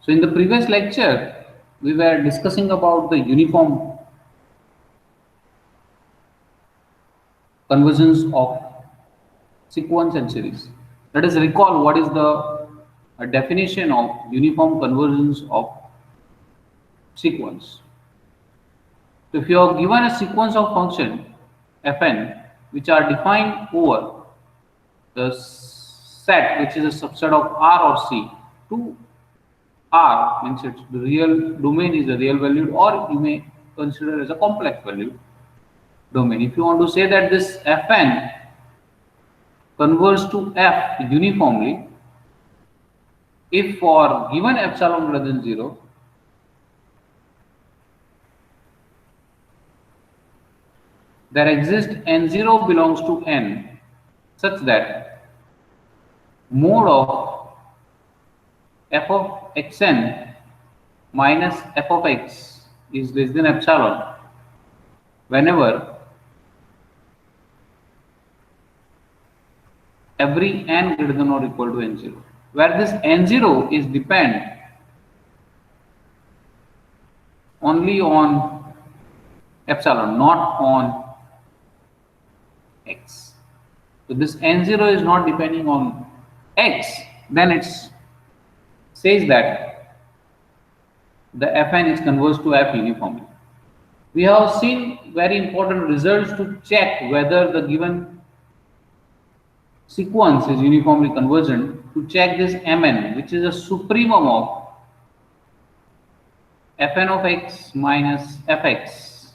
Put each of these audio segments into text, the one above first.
So in the previous lecture, we were discussing about the uniform convergence of sequence and series. Let us recall what is the definition of uniform convergence of sequence. So if you are given a sequence of function fn which are defined over the set which is a subset of R or C to R means it's the real domain is a real valued, or you may consider as a complex valued domain. If you want to say that this fn converges to f uniformly if for given epsilon greater than 0 there exists n0 belongs to n such that mode of f of xn minus f of x is less than epsilon whenever every n greater than or equal to n0, where this n0 is depend only on epsilon, not on x. So this n0 is not depending on x, then it says that the fn is converged to f uniformly. We have seen very important results to check whether the given sequence is uniformly convergent, to check this mn, which is a supremum of fn of x minus fx,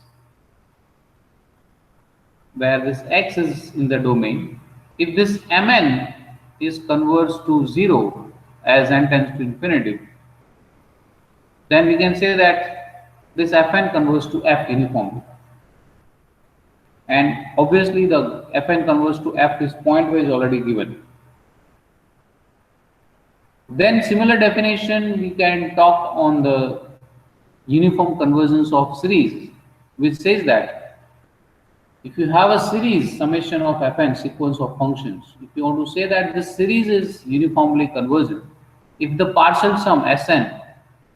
where this x is in the domain. If this mn is converged to 0 as n tends to infinity, then we can say that this fn converges to f uniformly. And obviously the fn converges to f is pointwise already given. Then similar definition we can talk on the uniform convergence of series, which says that if you have a series summation of fn sequence of functions, if you want to say that this series is uniformly convergent, if the partial sum Sn,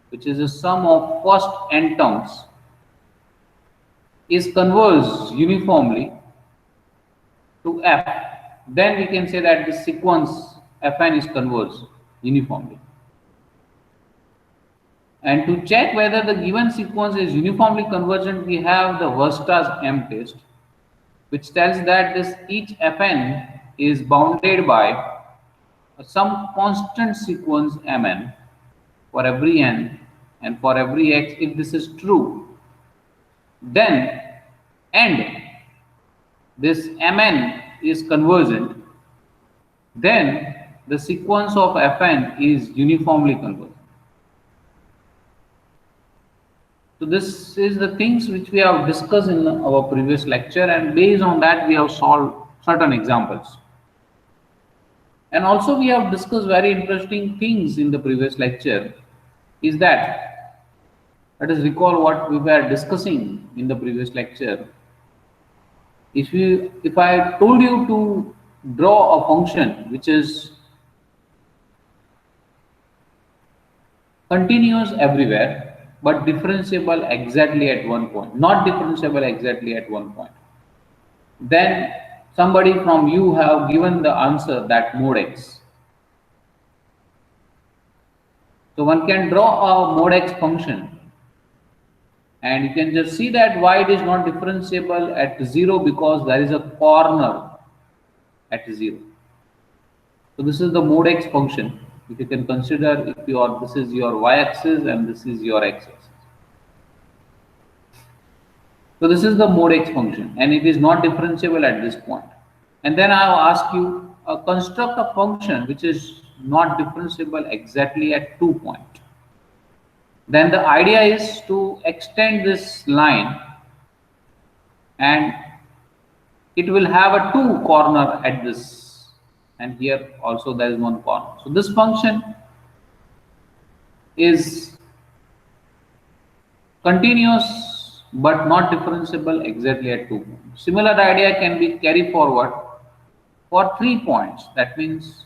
which is a sum of first n terms, is converged uniformly to f, then we can say that this sequence fn is converged uniformly. And to check whether the given sequence is uniformly convergent, we have the Versta's M test, which tells that this each fn is bounded by some constant sequence mn for every n and for every x. If this is true, then and this mn is convergent, then the sequence of fn is uniformly convergent. So this is the things which we have discussed in our previous lecture, and based on that we have solved certain examples. And also we have discussed very interesting things in the previous lecture, is that let us recall what we were discussing in the previous lecture. If I told you to draw a function which is continuous everywhere but differentiable exactly at one point, not differentiable exactly at one point, then somebody from you have given the answer that mode x. So one can draw a mode x function, and you can just see that why it is not differentiable at 0, because there is a corner at 0. So this is the mode x function. If you can consider, if this is your y-axis and this is your x-axis. So this is the mode x function, and it is not differentiable at this point. And then I will ask you construct a function which is not differentiable exactly at 2 points. Then the idea is to extend this line, and it will have a 2 corner at this, and here also there is 1 corner. So this function is continuous but not differentiable exactly at 2 points. Similar idea can be carried forward for 3 points. That means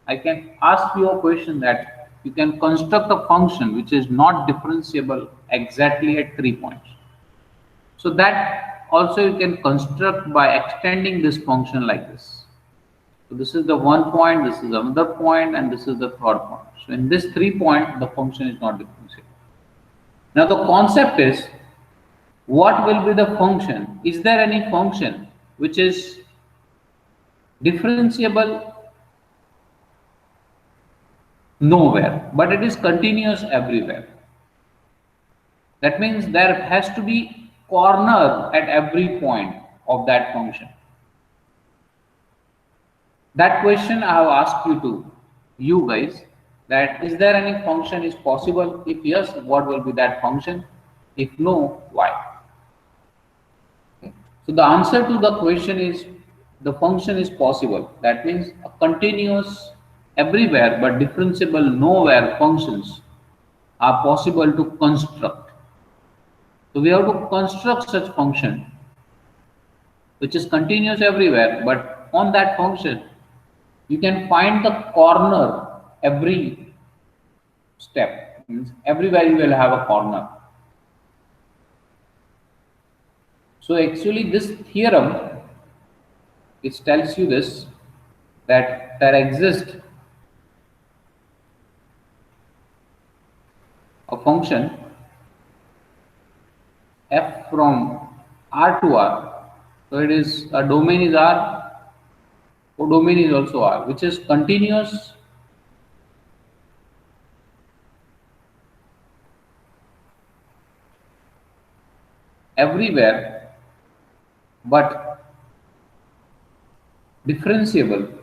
I can ask you a question that you can construct a function which is not differentiable exactly at 3 points. So that also you can construct by extending this function like this. So this is the one point, this is another point, and this is the third point. So in this 3 point, the function is not differentiable. Now the concept is, what will be the function? Is there any function which is differentiable nowhere, but it is continuous everywhere? That means there has to be corner at every point of that function. That question I have asked you guys, that is there any function is possible? If yes, what will be that function? If no, why? Okay. So the answer to the question is, the function is possible. That means a continuous everywhere but differentiable nowhere functions are possible to construct. So we have to construct such function which is continuous everywhere, but on that function you can find the corner every step. Means everywhere you will have a corner. So actually this theorem, it tells you this, that there exists a function f from R to R. So it is, a domain is R, domain is also R, which is continuous everywhere but differentiable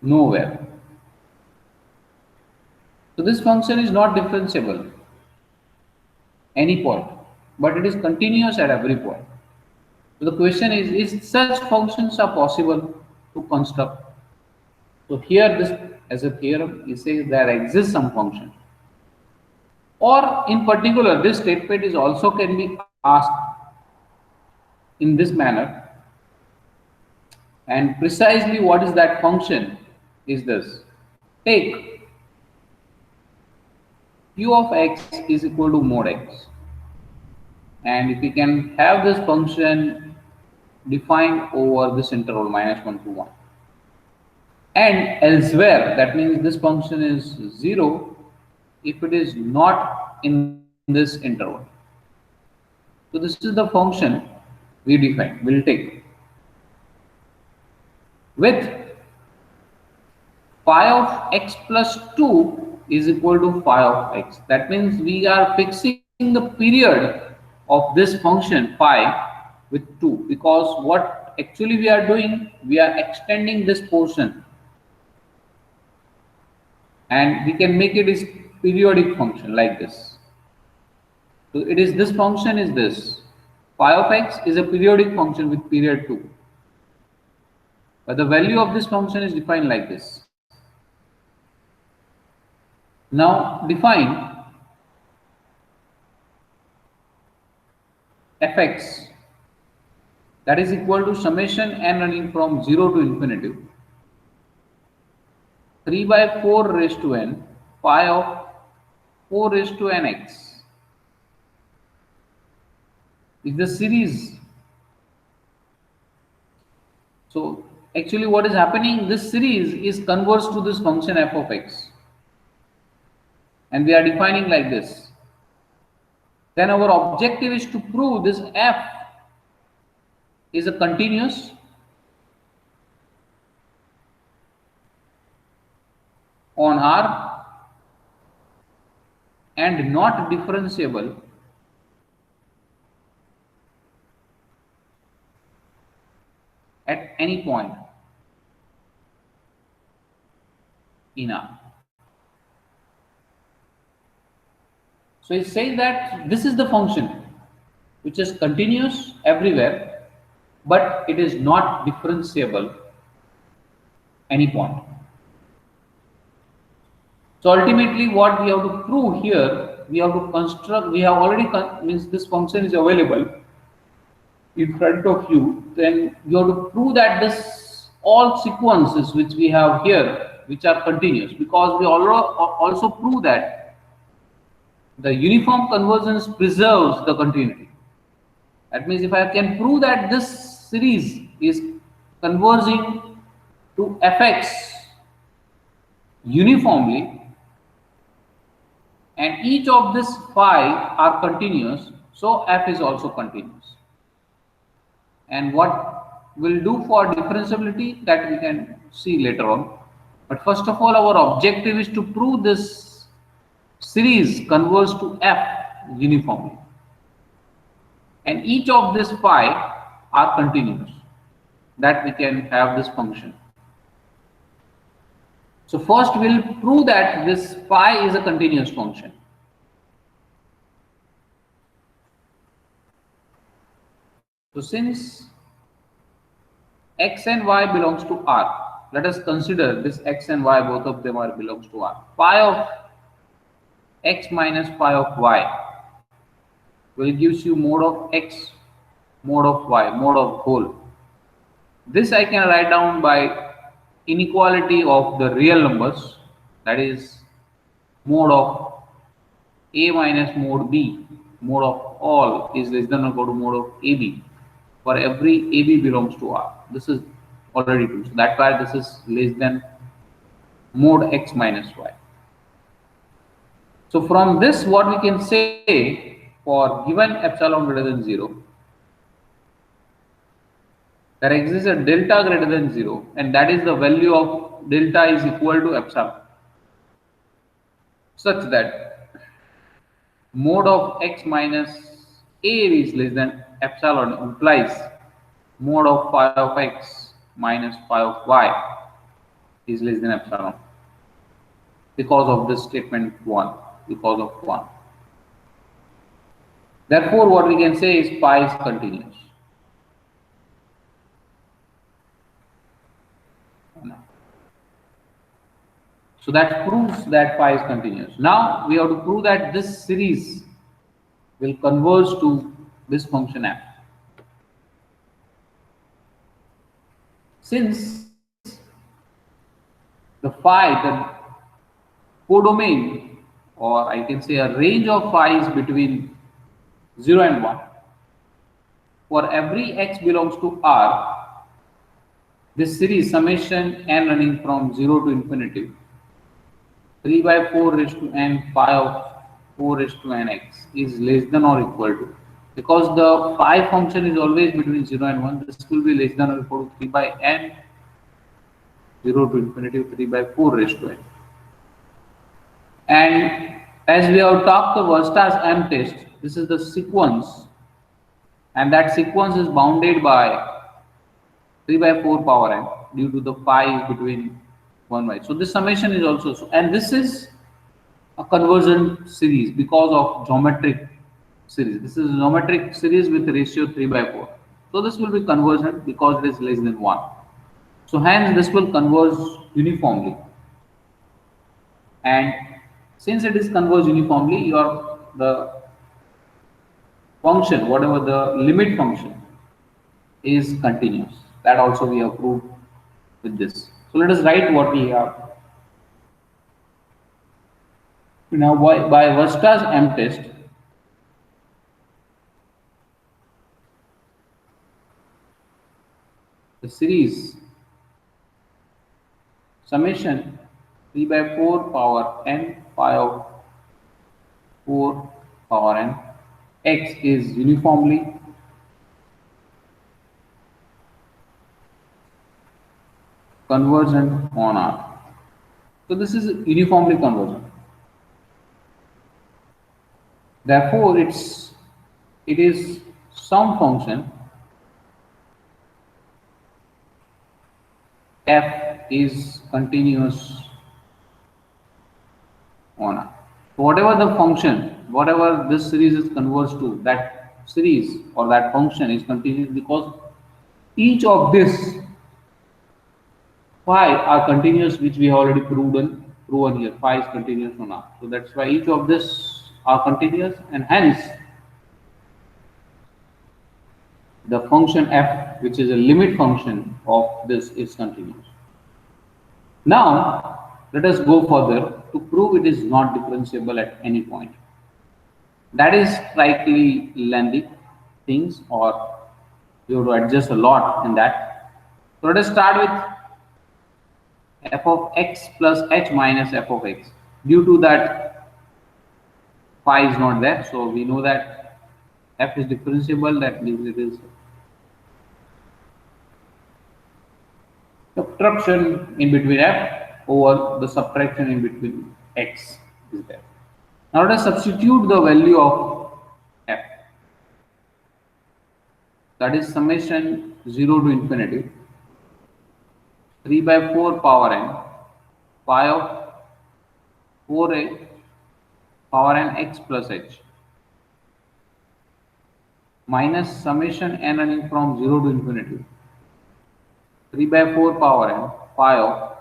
nowhere. So this function is not differentiable any point, but it is continuous at every point. So the question is such functions are possible to construct? So here this, as a theorem, it says there exists some function. Or in particular, this statement is also can be asked in this manner, and precisely what is that function is this. Take q of x is equal to mod x, and if we can have this function defined over this interval -1 to 1, and elsewhere, that means this function is 0 if it is not in this interval. So this is the function we define, will take, with phi of x plus 2 is equal to phi of x. That means we are fixing the period of this function phi with 2, because what actually we are doing, we are extending this portion and we can make it is periodic function like this. So it is, this function is this, phi of x is a periodic function with period 2, but the value of this function is defined like this. Now define fx, that is equal to summation n running from 0 to infinity 3/4 raised to n phi of 4 raised to nx is the series. So actually what is happening, this series is converged to this function f of x, and we are defining like this. Then our objective is to prove this f is a continuous on R and not differentiable at any point in R. So it says that this is the function which is continuous everywhere, but it is not differentiable any point. So ultimately what we have to prove here, we have to construct, we have already means this function is available. in front of you, then you have to prove that this all sequences which we have here, which are continuous, because we also prove that the uniform convergence preserves the continuity. That means if I can prove that this series is converging to fx uniformly, and each of this phi are continuous, so f is also continuous. And what we'll do for differentiability, that we can see later on. But first of all, our objective is to prove this series converges to f uniformly, and each of this phi are continuous, that we can have this function. So first we'll prove that this phi is a continuous function. So since x and y belongs to R, let us consider this x and y, both of them are belongs to R. Phi of x minus phi of y will gives you mode of x, mode of y, mode of whole. This I can write down by inequality of the real numbers, that is mode of a minus mode b, mode of all is less than or equal to mode of ab. For every ab belongs to R. This is already true. So that's why this is less than mode x minus y. So from this, what we can say, for given epsilon greater than 0, there exists a delta greater than 0, and that is the value of delta is equal to epsilon, such that mode of x minus a is less than epsilon implies mode of phi of x minus phi of y is less than epsilon, because of this statement 1, because of 1. Therefore, what we can say is phi is continuous. So that proves that phi is continuous. Now we have to prove that this series will converge to this function f. Since the phi, the codomain, or I can say a range of phi is between 0 and 1. For every x belongs to R, this series summation n running from 0 to infinity, 3 by 4 raised to n phi of 4 raised to n x is less than or equal to, because the phi function is always between 0 and 1, this will be less than or equal to 3 by n 0 to infinity 3 by 4 raised to n. And as we have talked the Weierstrass M test, this is the sequence, and that sequence is bounded by 3 by 4 power n due to the phi between 1 by. So this summation is also so, and this is a convergent series because of geometric series. This is a geometric series with ratio 3 by 4. So this will be convergent because it is less than 1. So hence this will converge uniformly. And since it is converged uniformly, the function, whatever the limit function, is continuous. That also we have proved with this. So let us write what we have. Now by Weierstrass M test, the series summation 3 by 4 power n phi of 4 power n x is uniformly convergent on R. So this is uniformly convergent. Therefore, it is some function f is continuous on R. So whatever the function, whatever this series is converged to, that series or that function is continuous because each of this phi are continuous, which we have already proven here. Phi is continuous on R. So that's why each of this are continuous, and hence the function f, which is a limit function of this, is continuous. Now, let us go further to prove it is not differentiable at any point. That is slightly lengthy things, or you have to adjust a lot in that. So let us start with f of x plus h minus f of x. Due to that phi is not there, so we know that f is differentiable. That means it is subtraction in between f over the subtraction in between x is there. Now let us substitute the value of f, that is summation 0 to infinity 3 by 4 power n phi of 4a power n x plus h minus summation n running from 0 to infinity 3 by 4 power n phi of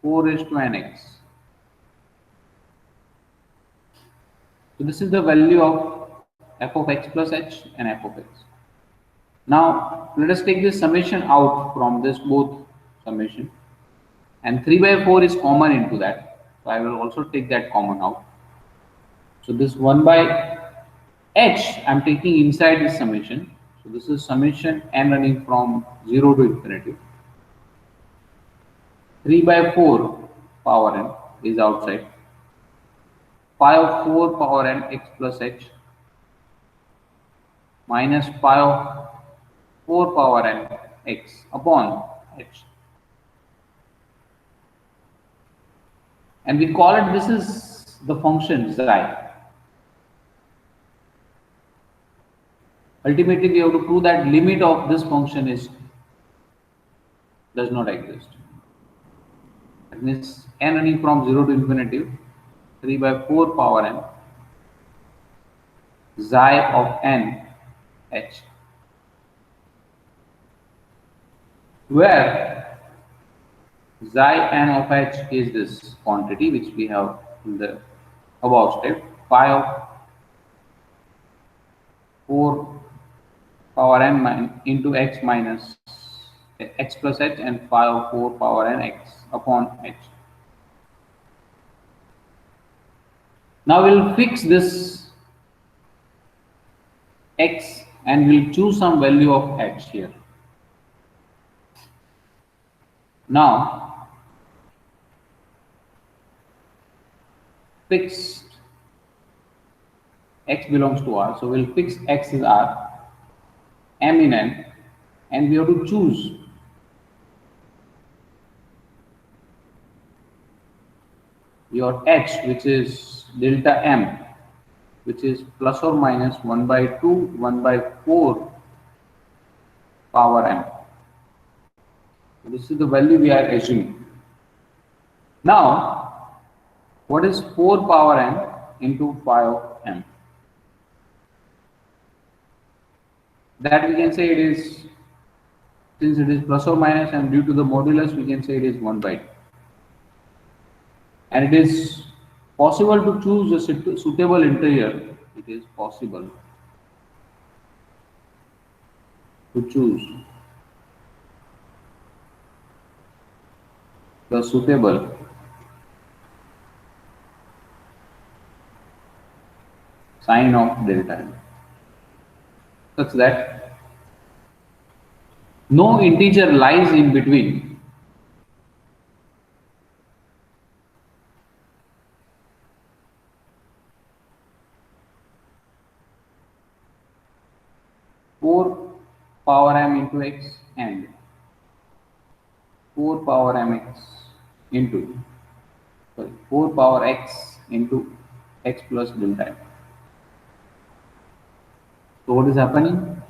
4 raised to n x. So this is the value of f of x plus h and f of x. Now let us take this summation out from this both summation, and 3 by 4 is common into that. So I will also take that common out. So this 1 by h I am taking inside this summation. So this is summation n running from 0 to infinity. 3 by 4 power n is outside. Pi of 4 power n x plus h minus pi of 4 power n x upon h. And we call it, this is the function xi. Ultimately, we have to prove that limit of this function does not exist. That means n running from 0 to infinity 3 by 4 power n xi of n h, where xi n of h is this quantity which we have in the above step, pi of 4 power n into x minus x plus h and phi of 4 power n x upon h. Now we'll fix this x and we'll choose some value of h here. Now fixed x belongs to R, so we'll fix x is R, m in n, and we have to choose your h, which is delta m, which is plus or minus 1 by 2 1 by 4 power m. This is the value we are assuming. Now what is 4 power m into phi of m? That we can say it is, since it is plus or minus and due to the modulus, we can say it is 1 by 2. And it is possible to choose a suitable interior. It is possible to choose the suitable sign of delta m, such that no integer lies in between power m into x and 4 power mx into 4 power x into x plus delta m. So what is happening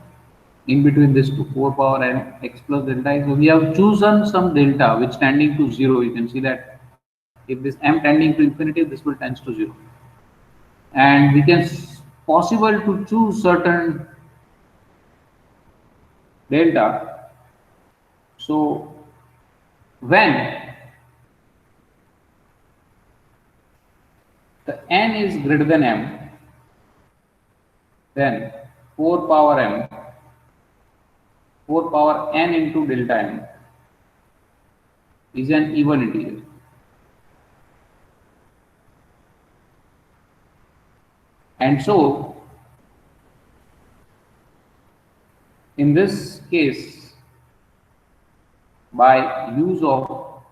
in between this two, 4 power n x plus delta x? So we have chosen some delta which tending to 0. You can see that if this m tending to infinity, this will tend to 0. And we can possible to choose certain delta. So when the n is greater than m, then 4 power m 4 power n into delta n is an even integer. And so, in this case, by use of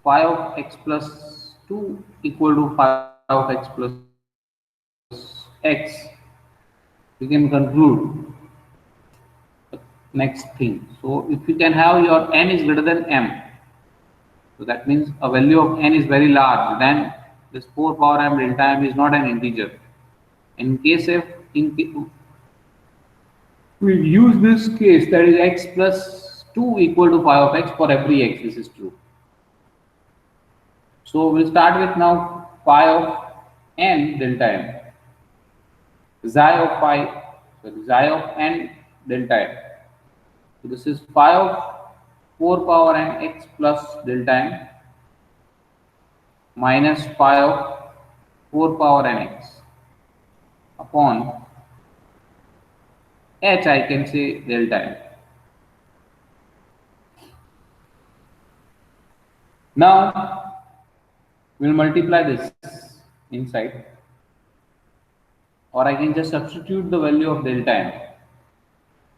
phi of x plus 2 equal to phi of x plus x, we can conclude the next thing. So if you can have your n is greater than m, so that means a value of n is very large, then this 4 power m delta m is not an integer. In case if we use this case, that is x plus 2 equal to phi of x for every x, this is true. So we'll start with now phi of n delta m, xi of phi, sorry, xi of n delta m. So this is phi of 4 power n x plus delta m minus phi of 4 power n x upon h, I can say delta m. Now we'll multiply this inside, or I can just substitute the value of delta m.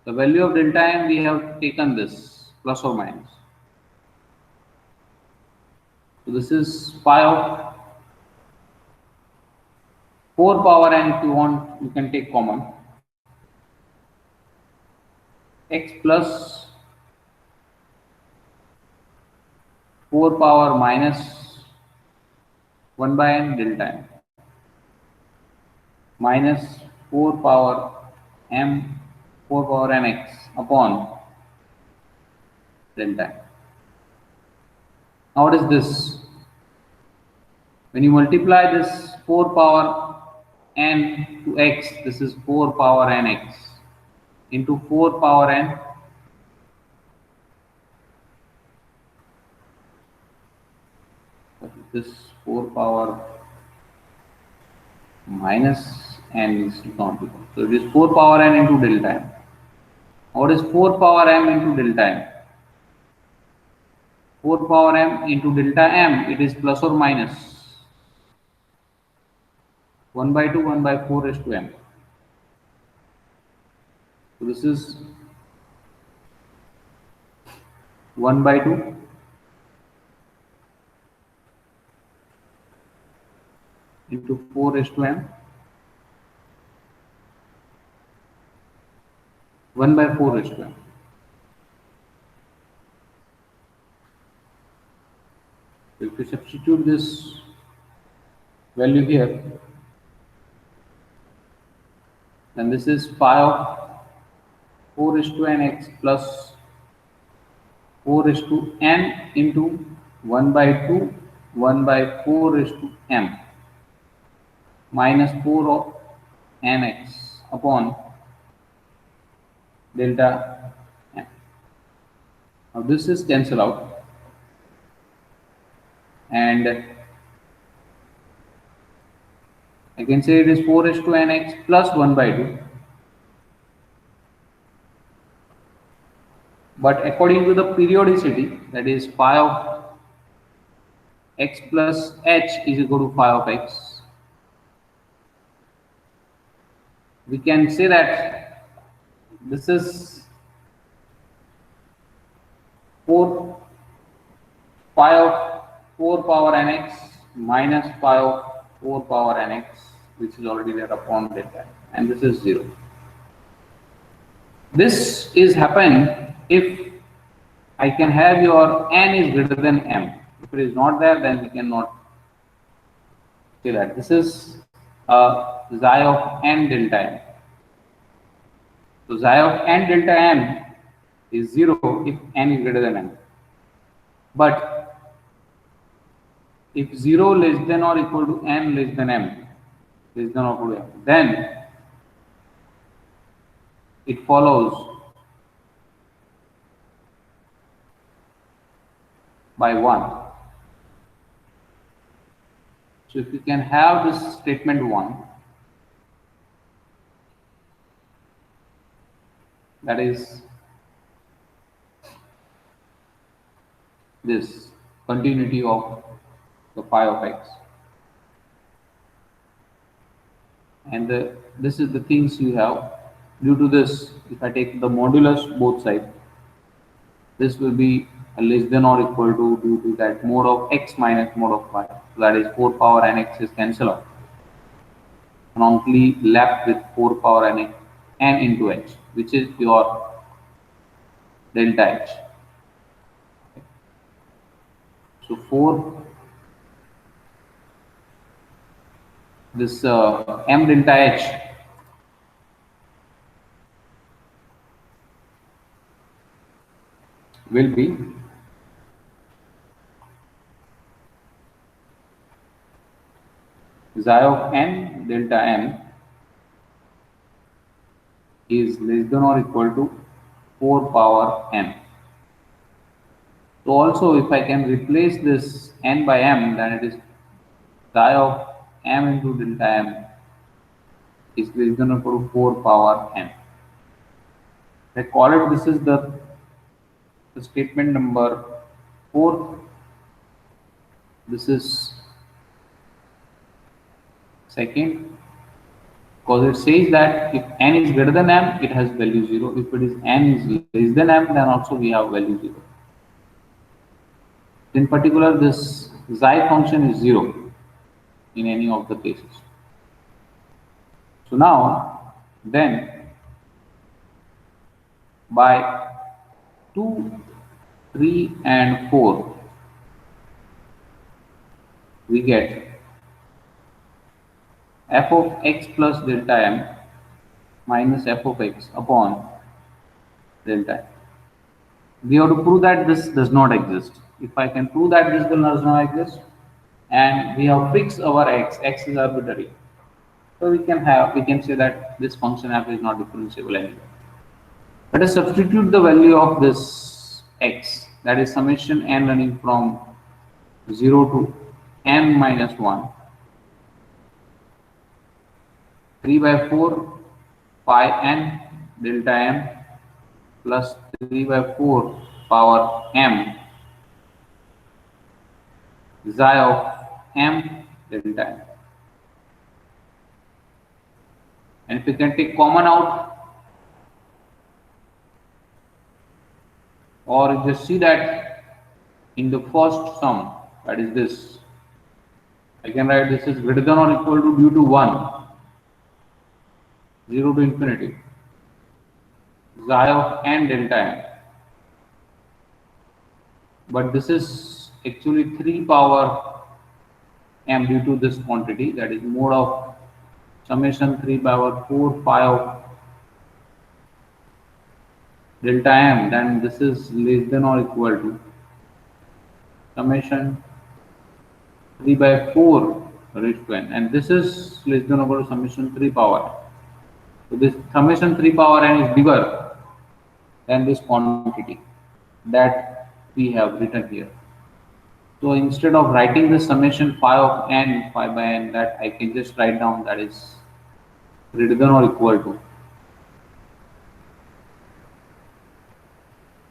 The value of delta m, we have taken this plus or minus. So this is phi of 4 power n, if you want, you can take common, x plus 4 power minus 1 by n delta m minus 4 power m 4 power n x upon delta m. Now what is this? When you multiply this 4 power n to x, this is 4 power n x into 4 power n this 4 power minus n is not equal. So it is 4 power n into delta m. What is 4 power m into delta m? 4 power m into delta m, it is plus or minus 1 by 2, 1 by 4 raised to m. So this is 1 by 2 into 4 raised to m, 1 by 4 raised to m. So if you substitute this value here, then this is phi of 4 raised to n x plus 4 raised to n into 1 by 2, 1 by 4 raised to m minus 4 of n x upon delta m. Now this is cancel out, and I can say it is 4 raised to n x plus 1 by 2. But according to the periodicity, that is phi of x plus h is equal to phi of x, we can say that this is 4 phi of 4 power nx minus phi of 4 power nx, which is already there upon delta, and this is 0. This is happen if I can have your n is greater than m. If it is not there, then we cannot say that. This is xi of n delta m. So xi of n delta m is 0 if n is greater than m. But if 0 less than or equal to n less than m, less than or equal to m, then it follows by 1. So if you can have this statement 1, that is this continuity of the phi of x. And this is the things you have. Due to this, if I take the modulus both sides, this will be a less than or equal to due to that mode of x minus mode of phi. So that is 4 power n x is cancel out. And only left with 4 power n into h, which is your delta h. So 4, this m delta h will be xi of n delta m is less than or equal to 4 power m. So also if I can replace this n by m, then it is xi of m into delta m is less than or equal to 4 power m. I call it, this is the statement number 4. This is second, because it says that if n is greater than m, it has value 0. If it is n is less than m, then also we have value 0. In particular, this xi function is 0 in any of the cases. So now, then by 2, 3 and 4, we get f of x plus delta m minus f of x upon delta m. We have to prove that this does not exist. If I can prove that this does not exist, and we have fixed our x is arbitrary, so we can say that this function f is not differentiable anywhere. Let us substitute the value of this x, that is summation n running from 0 to n minus 1, 3 by 4 pi n delta m plus 3 by 4 power m xi of m delta m. And if we can take common out, or just see that in the first sum, that is this, I can write this is greater than or equal to due to 1, 0 to infinity, xi of n delta m. But this is actually 3 power m due to this quantity, that is mode of summation 3 power 4 pi of delta m, then this is less than or equal to summation 3 by 4 raised to n, and this is less than or equal to summation 3 power. So this summation 3 power n is bigger than this quantity that we have written here. So instead of writing the summation phi of n, phi by n, that I can just write down that is greater than or equal to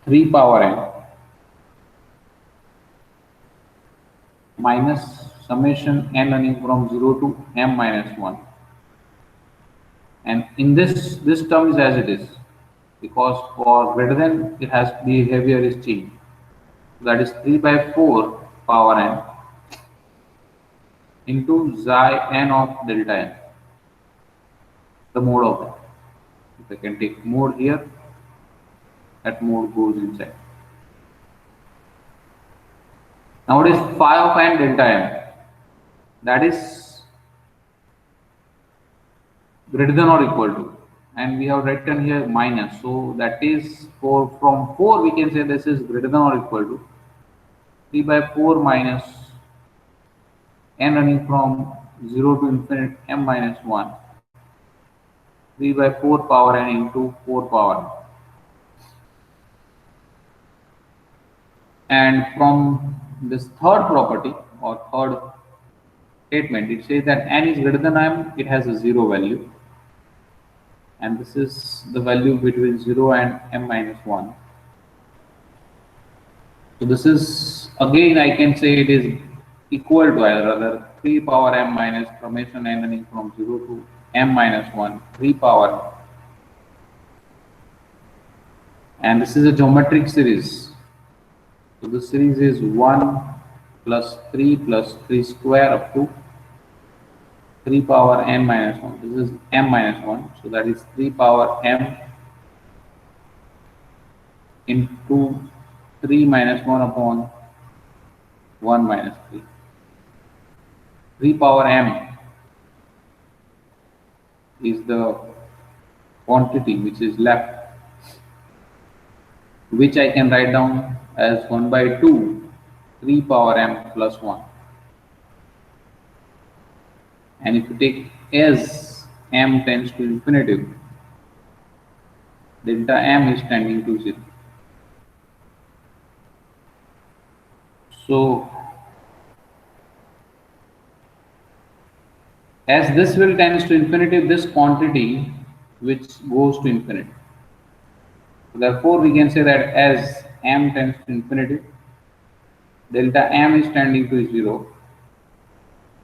3 power n minus summation n running from 0 to m minus 1. And in this term is as it is, because for greater than it has behavior is changed. So that is 3 by 4 power n into xi n of delta n, the mode of that. If I can take mode here, that mode goes inside. Now it is phi of n delta m, that is greater than or equal to, and we have written here minus, so that is from 4 we can say this is greater than or equal to 3 by 4 minus n running from 0 to infinite m minus 1, 3 by 4 power n into 4 power n. And from this third property or third statement, it says that n is greater than m, it has a 0 value. and this is the value between 0 and m minus 1. So this is, again I can say it is equal to, or rather 3 power m minus summation n from 0 to m minus 1, 3 power, and this is a geometric series. So the series is 1 plus 3 square up to 3 power n minus 1. This is m minus 1. So that is 3 power m into 3 minus 1 upon 1 minus 3. 3 power m is the quantity which is left, which I can write down as 1 by 2, 3 power m plus 1. And if you take as m tends to infinity, delta m is tending to 0. So as this will tends to infinity, this quantity which goes to infinity. So therefore, we can say that as m tends to infinity, delta m is tending to 0.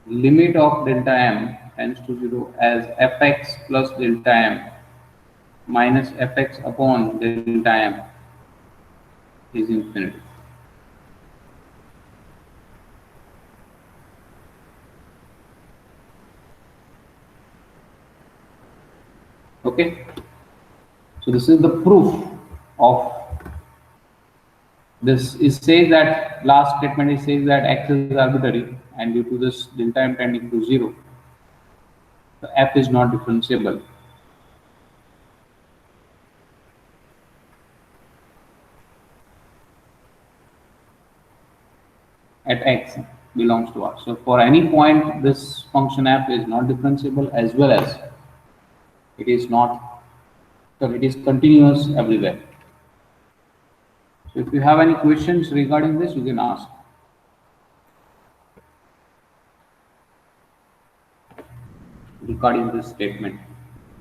Limit of delta m tends to 0 as fx plus delta m minus fx upon delta m is infinity. Okay, so this is the proof of this. Is says that last statement is says that x is arbitrary, and due to this delta m tending to 0, the f is not differentiable. At x belongs to R. So for any point, this function f is not differentiable, as well as it is not, so it is continuous everywhere. So if you have any questions regarding this, you can ask regarding this statement.